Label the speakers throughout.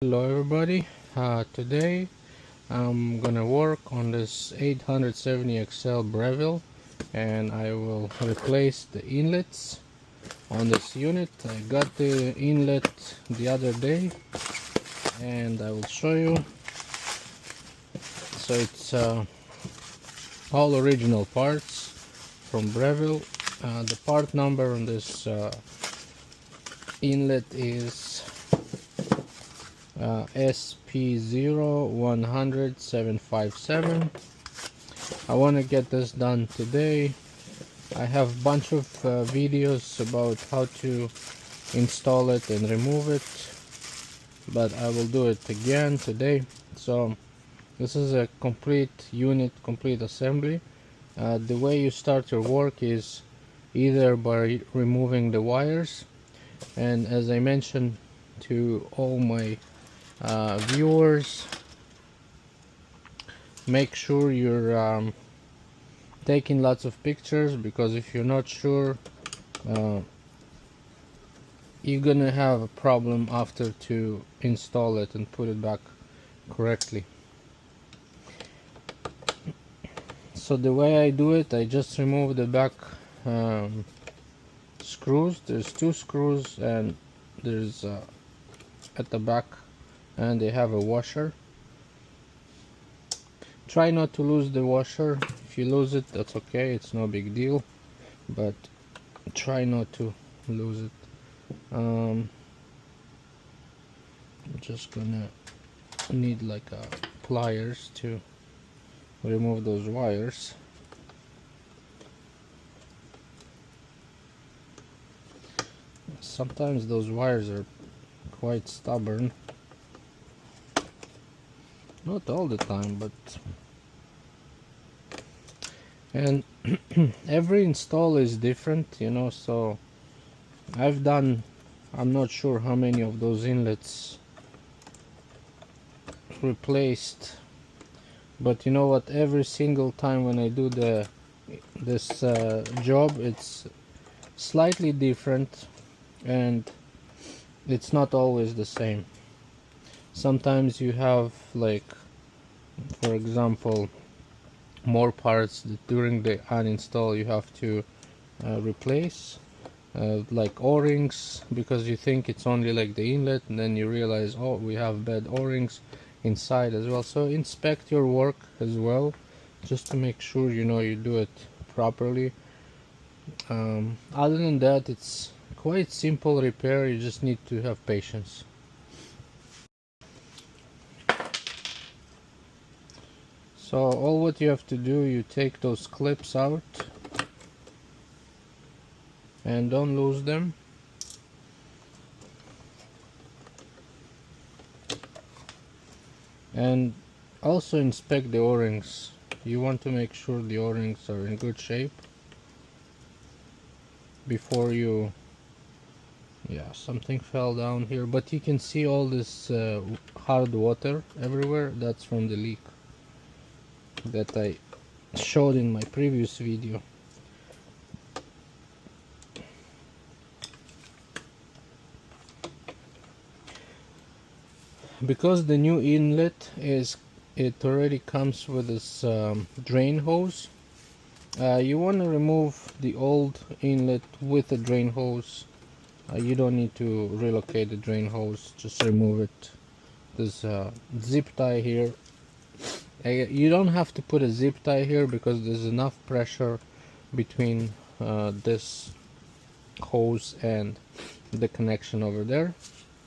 Speaker 1: Hello everybody, today I'm gonna work on this 870XL Breville, and I will replace the inlets on this unit. I got the inlet the other day and I will show you. So it's all original parts from Breville. The part number on this inlet is SP0100757. I want to get this done today. I have a bunch of videos about how to install it and remove it, but I will do it again today. So this is a complete unit, complete assembly. The way you start your work is either by removing the wires, and as I mentioned to all my viewers, make sure you're taking lots of pictures, because if you're not sure, you're gonna have a problem after to install it and put it back correctly. So the way I do it, I just remove the back screws. There's two screws, and there's at the back, and they have a washer. Try not to lose the washer. If you lose it, that's okay, it's no big deal, but try not to lose it. I'm just gonna need like pliers to remove those wires. Sometimes those wires are quite stubborn. Not all the time, but and every install is different, you know. So I've done, I'm not sure how many of those inlets replaced, but you know what, every single time when I do this job, it's slightly different, and it's not always the same. Sometimes you have, like, for example, more parts that during the uninstall you have to replace, like O-rings, because you think it's only like the inlet, and then you realize, oh, we have bad O-rings inside as well. So inspect your work as well, just to make sure you know you do it properly. Other than that, it's quite simple repair. You just need to have patience. So all what you have to do, you take those clips out and don't lose them. And also inspect the O-rings. You want to make sure the O-rings are in good shape before you... Yeah, something fell down here, but you can see all this hard water everywhere. That's from the leak that I showed in my previous video. Because the new inlet is, it already comes with this drain hose. You want to remove the old inlet with the drain hose. You don't need to relocate the drain hose, just remove it. There's a zip tie here. You don't have to put a zip tie here because there's enough pressure between this hose and the connection over there,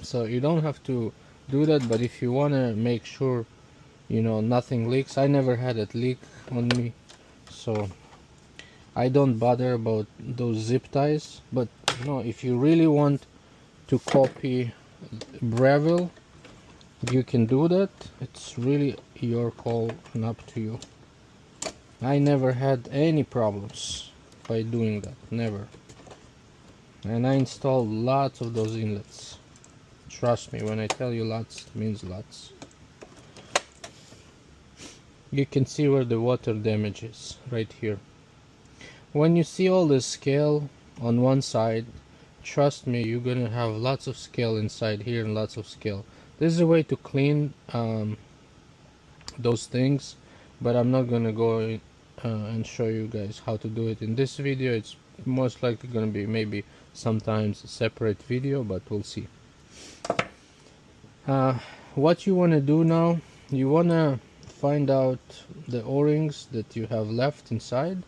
Speaker 1: so you don't have to do that. But if you want to make sure, you know, nothing leaks, I never had it leak on me, so I don't bother about those zip ties. But you know, if you really want to copy Breville, you can do that. It's really your call and up to you. I never had any problems by doing that, never. And I installed lots of those inlets. Trust me, when I tell you lots, it means lots. You can see where the water damage is, right here. When you see all this scale on one side, trust me, you're gonna have lots of scale inside here and lots of scale This is a way to clean those things, but I'm not gonna go and show you guys how to do it in this video. It's most likely gonna be maybe sometimes a separate video, but we'll see. What you want to do now, you want to find out the o-rings that you have left inside,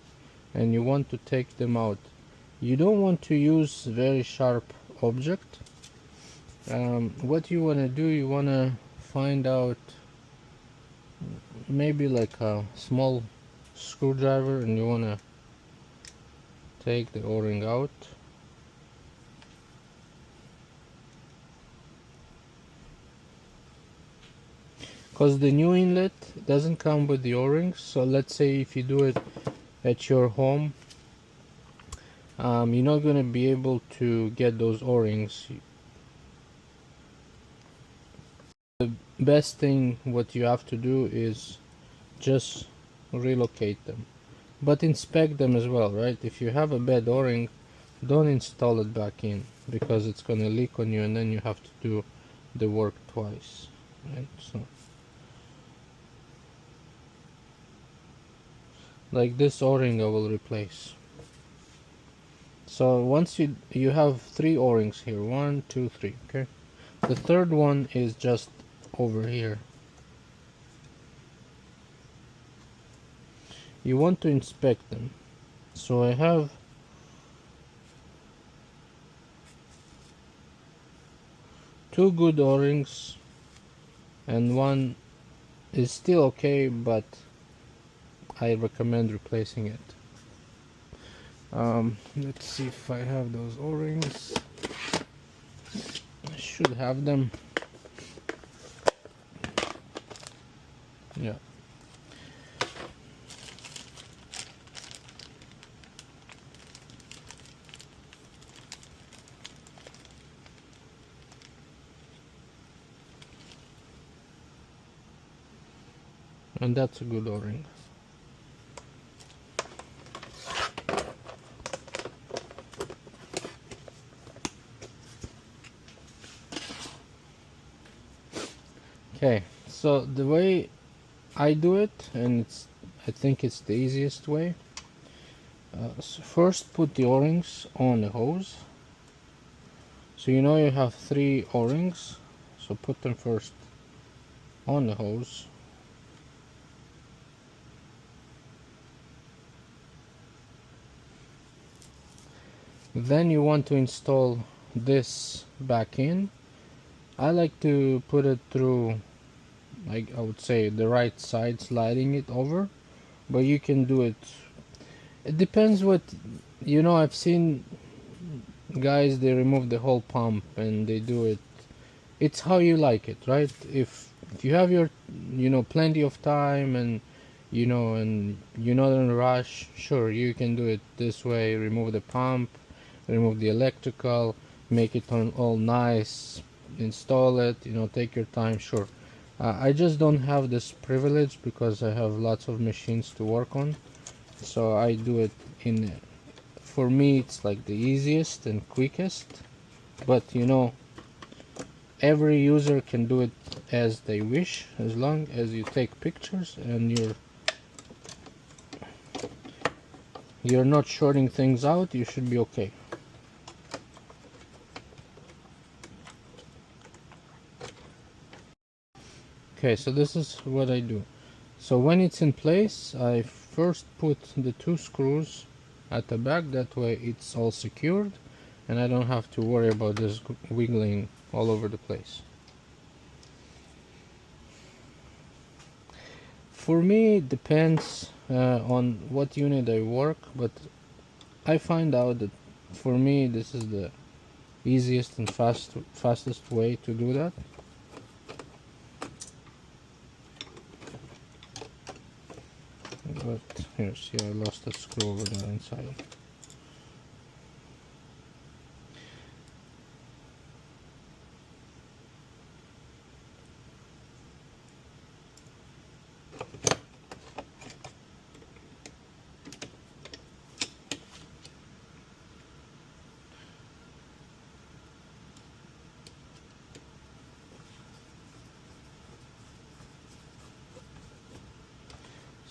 Speaker 1: and you want to take them out. You don't want to use very sharp object. What you want to do, you want to find out maybe like a small screwdriver, and you want to take the o-ring out. Because the new inlet doesn't come with the o-rings, so let's say if you do it at your home, you're not going to be able to get those o-rings. The best thing what you have to do is just relocate them, but inspect them as well, right? If you have a bad o-ring, don't install it back in, because it's going to leak on you and then you have to do the work twice, right? So like this o-ring I will replace. So once you have 3 o-rings here, 1 2 3, okay? The third one is just over here. You want to inspect them. So I have two good o-rings and one is still okay, but I recommend replacing it. Let's see if I have those o-rings. I should have them. Yeah. And that's a good o-ring. Okay, so the way I do it, and I think it's the easiest way. So first put the o-rings on the hose. So you know you have 3 o-rings, so put them first on the hose. Then you want to install this back in. I like to put it through, like I would say, the right side, sliding it over, but you can do it. It depends what, you know, I've seen guys, they remove the whole pump and they do it. It's how you like it, right? If you have your, you know, plenty of time and you know, and you're not in a rush, sure, you can do it this way. Remove the pump, remove the electrical, make it all nice, install it, you know, take your time, sure. I just don't have this privilege because I have lots of machines to work on, so I do it in, for me it's like the easiest and quickest, but you know, every user can do it as they wish, as long as you take pictures and you're not shorting things out, you should be okay. Okay, so this is what I do. So when it's in place, I first put the 2 screws at the back, that way it's all secured and I don't have to worry about this wiggling all over the place. For me, it depends on what unit I work, but I find out that for me this is the easiest and fastest way to do that. But here, see, I lost a screw over there inside.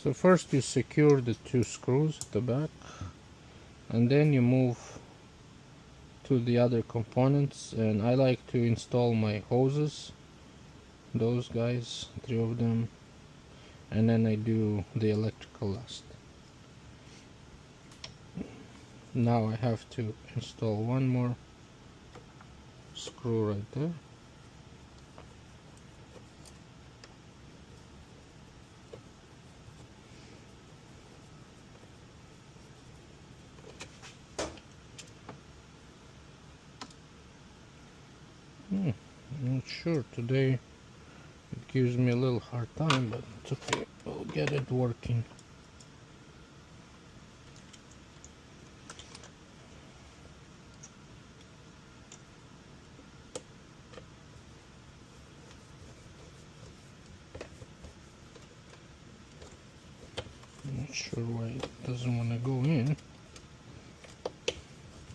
Speaker 1: So first you secure the two screws at the back, and then you move to the other components, and I like to install my hoses, those guys, 3 of them, and then I do the electrical last. Now I have to install one more screw right there. I'm not sure, today it gives me a little hard time, but it's okay, we'll get it working. Not sure why it doesn't want to go in.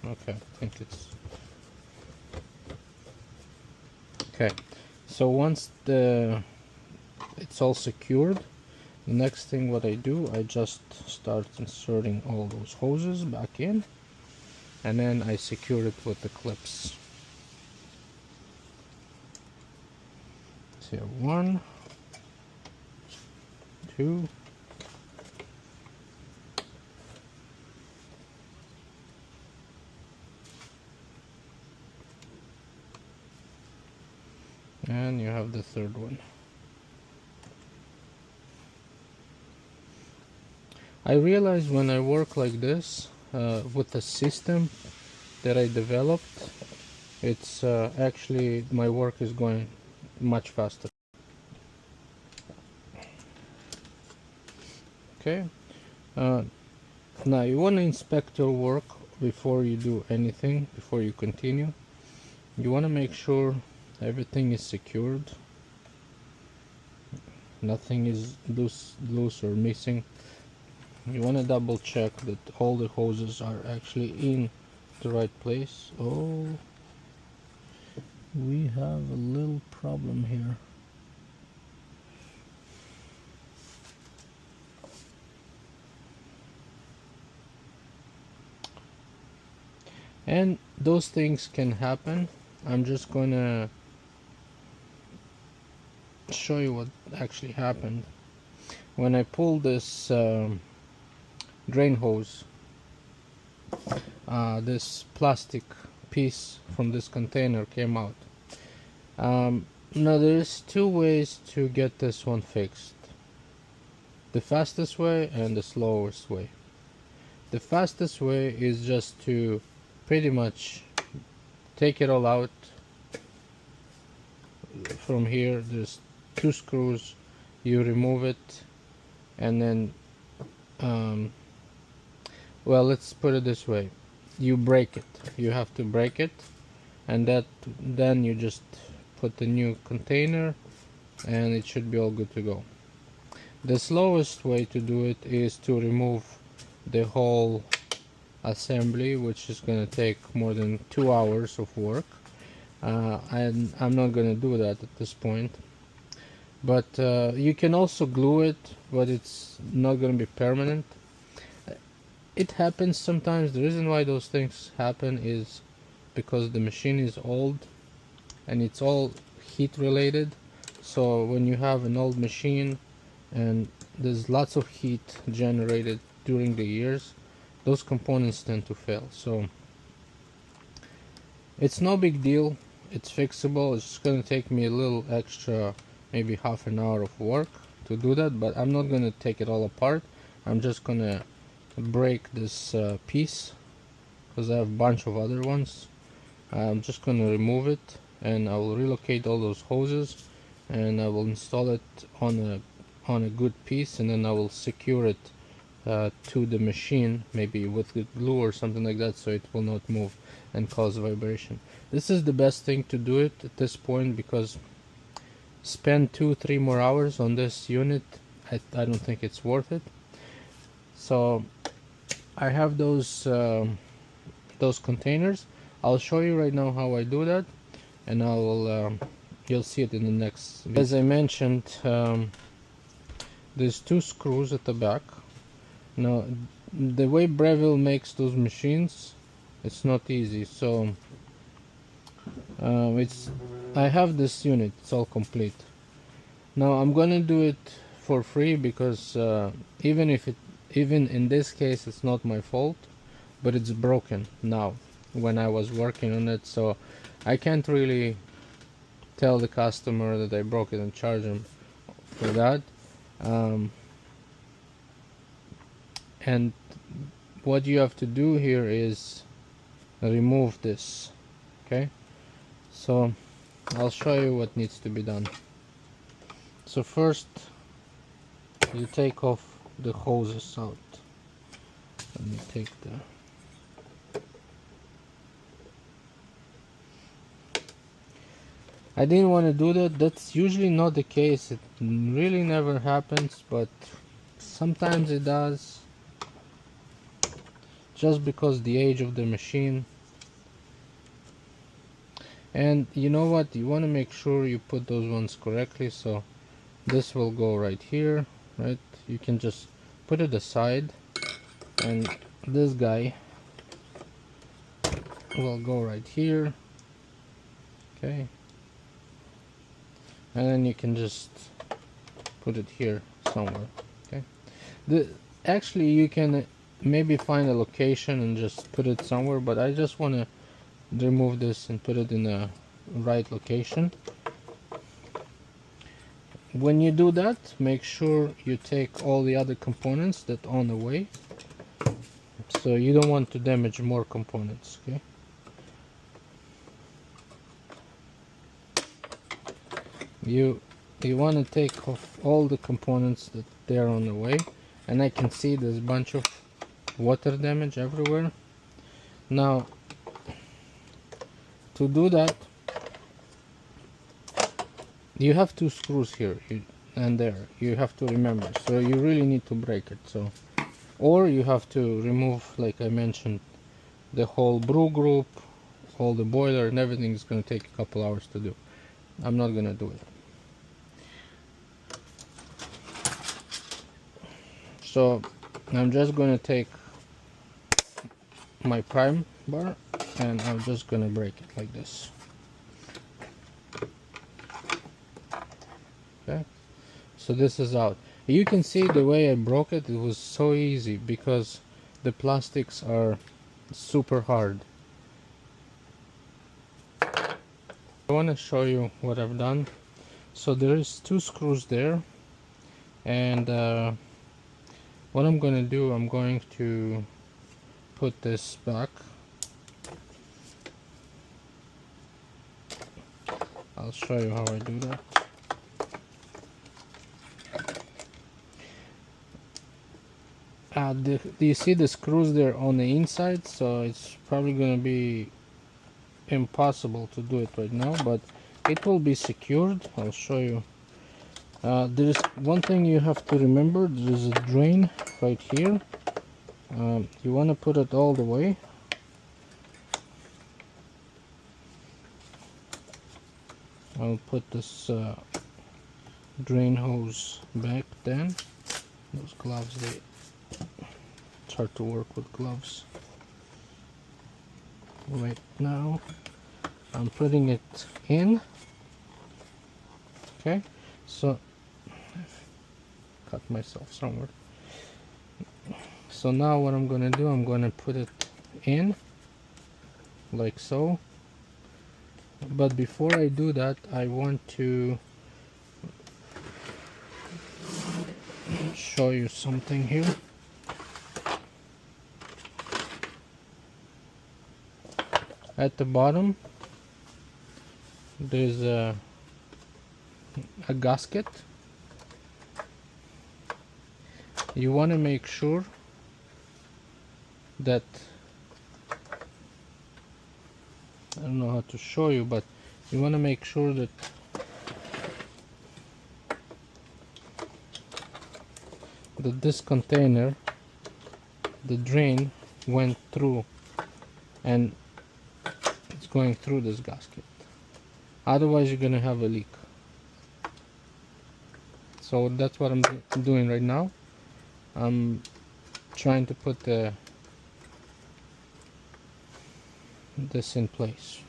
Speaker 1: Okay, I think it's okay. So once it's all secured, the next thing what I do, I just start inserting all those hoses back in, and then I secure it with the clips. So 1, 2, and you have the third one. I realize when I work like this with the system that I developed, it's actually my work is going much faster. Okay, now you want to inspect your work before you do anything, before you continue. You want to make sure everything is secured, nothing is loose or missing. You want to double check that all the hoses are actually in the right place. Oh, we have a little problem here. And those things can happen. I'm just gonna show you what actually happened. When I pulled this drain hose, this plastic piece from this container came out. Now there's two ways to get this one fixed: the fastest way and the slowest way. The fastest way is just to pretty much take it all out. From here there's 2 screws, you remove it, and then well, let's put it this way, you break it. You have to break it, and then you just put the new container and it should be all good to go. The slowest way to do it is to remove the whole assembly, which is going to take more than 2 hours of work. And I'm not going to do that at this point, but you can also glue it, but it's not going to be permanent. It happens sometimes. The reason why those things happen is because the machine is old and it's all heat related. So when you have an old machine and there's lots of heat generated during the years, those components tend to fail. So it's no big deal, it's fixable. It's just going to take me a little extra, maybe half an hour of work to do that, but I'm not going to take it all apart. I'm just going to break this piece because I have a bunch of other ones. I'm just going to remove it, and I will relocate all those hoses, and I will install it on a good piece, and then I will secure it to the machine, maybe with glue or something like that, so it will not move and cause vibration. This is the best thing to do it at this point, because spend 2-3 more hours on this unit, I don't think it's worth it. So I have those containers. I'll show you right now how I do that, and I will you'll see it in the next video. As I mentioned, there's 2 screws at the back. Now the way Breville makes those machines, it's not easy, so I have this unit, it's all complete. Now I'm gonna do it for free because even in this case it's not my fault, but it's broken now when I was working on it, so I can't really tell the customer that I broke it and charge them for that. And what you have to do here is remove this. Okay, so I'll show you what needs to be done. So first you take off the hoses out. Let me take I didn't want to do that. That's usually not the case. It really never happens, but sometimes it does, just because the age of the machine. And you know what, you want to make sure you put those ones correctly. So this will go right here, right? You can just put it aside, and this guy will go right here. Okay, and then you can just put it here somewhere. Okay, actually you can maybe find a location and just put it somewhere, but I just want to remove this and put it in the right location. When you do that, make sure you take all the other components that are on the way, so you don't want to damage more components. Okay, you want to take off all the components that they're on the way, and I can see there's a bunch of water damage everywhere. Now to do that, you have 2 screws here and there, you have to remember, so you really need to break it. So, or you have to remove, like I mentioned, the whole brew group, all the boiler and everything. Is going to take a couple hours to do. I'm not going to do it. So I'm just going to take my prime bar and I'm just going to break it like this. Okay, so this is out. You can see the way I broke it. It was so easy because the plastics are super hard. I want to show you what I've done. So there is 2 screws there, and what I'm going to do, I'm going to put this back. I'll show you how I do that. Do you see the screws there on the inside? So it's probably going to be impossible to do it right now, but it will be secured. I'll show you. There's one thing you have to remember. There's a drain right here. You want to put it all the way. I'll put this drain hose back then. Those gloves, it's hard to work with gloves. Right now I'm putting it in. Okay, so I've cut myself somewhere. So now what I'm going to do, I'm going to put it in like so. But before I do that, I want to show you something here. At the bottom there's a gasket. You want to make sure that, I don't know how to show you, but you want to make sure that this container, the drain went through and it's going through this gasket. Otherwise you're going to have a leak. So that's what I'm doing right now. I'm trying to put this in place.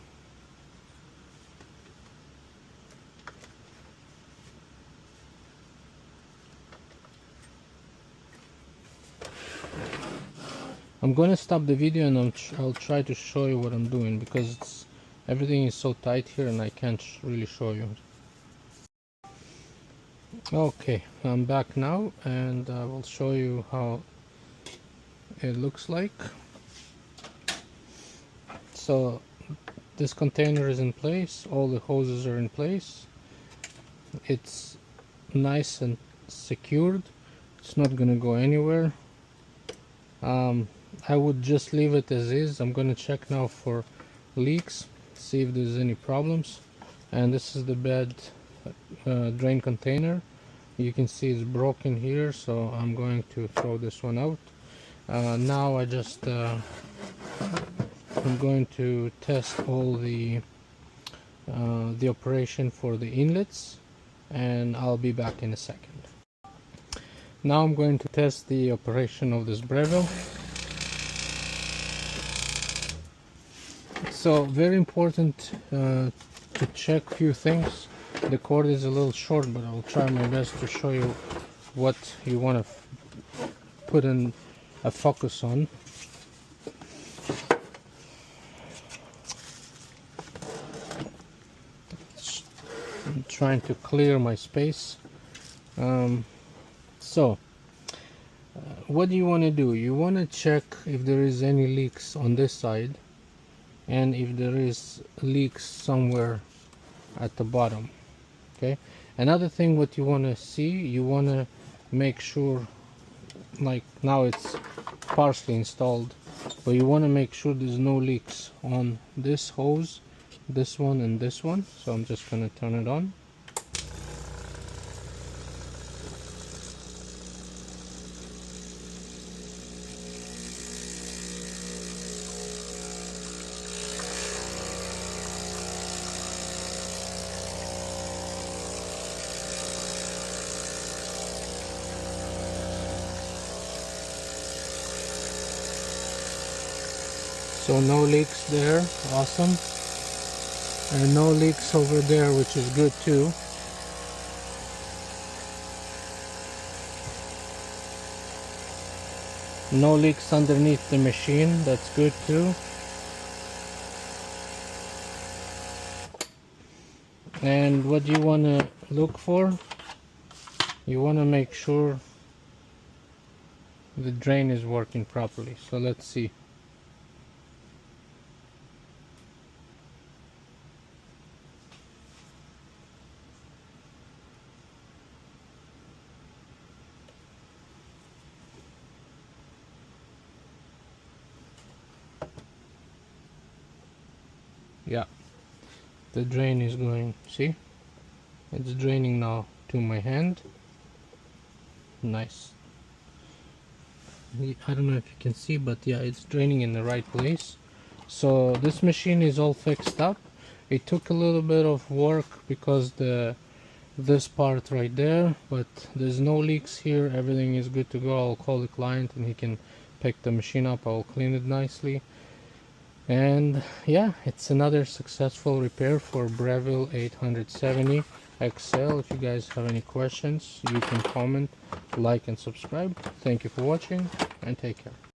Speaker 1: I'm going to stop the video and I'll try to show you what I'm doing, because everything is so tight here and I can't really show you. Okay, I'm back now and I will show you how it looks like. So this container is in place, all the hoses are in place, it's nice and secured, it's not gonna go anywhere. I would just leave it as is. I'm gonna check now for leaks, see if there's any problems. And this is the bed drain container. You can see it's broken here, so I'm going to throw this one out. Now I'm going to test all the operation for the inlets, and I'll be back in a second. Now I'm going to test the operation of this Breville. So very important to check few things. The cord is a little short, but I'll try my best to show you what you want to put in a focus on. I'm trying to clear my space. What do you want to do? You want to check if there is any leaks on this side, and if there is leaks somewhere at the bottom. Okay, another thing what you want to see, you want to make sure, like now it's partially installed, but you want to make sure there's no leaks on this hose, this one and this one. So I'm just going to turn it on. So no leaks there, awesome. And no leaks over there, which is good too. No leaks underneath the machine, that's good too. And what you want to look for, you want to make sure the drain is working properly. So let's see. Yeah, the drain is going, see, it's draining now to my hand. Nice. I don't know if you can see, but yeah, it's draining in the right place. So this machine is all fixed up. It took a little bit of work because this part right there, but there's no leaks here, everything is good to go. I'll call the client and he can pick the machine up. I'll clean it nicely. And yeah, it's another successful repair for Breville BES870XL. If you guys have any questions, you can comment, like and subscribe. Thank you for watching and take care.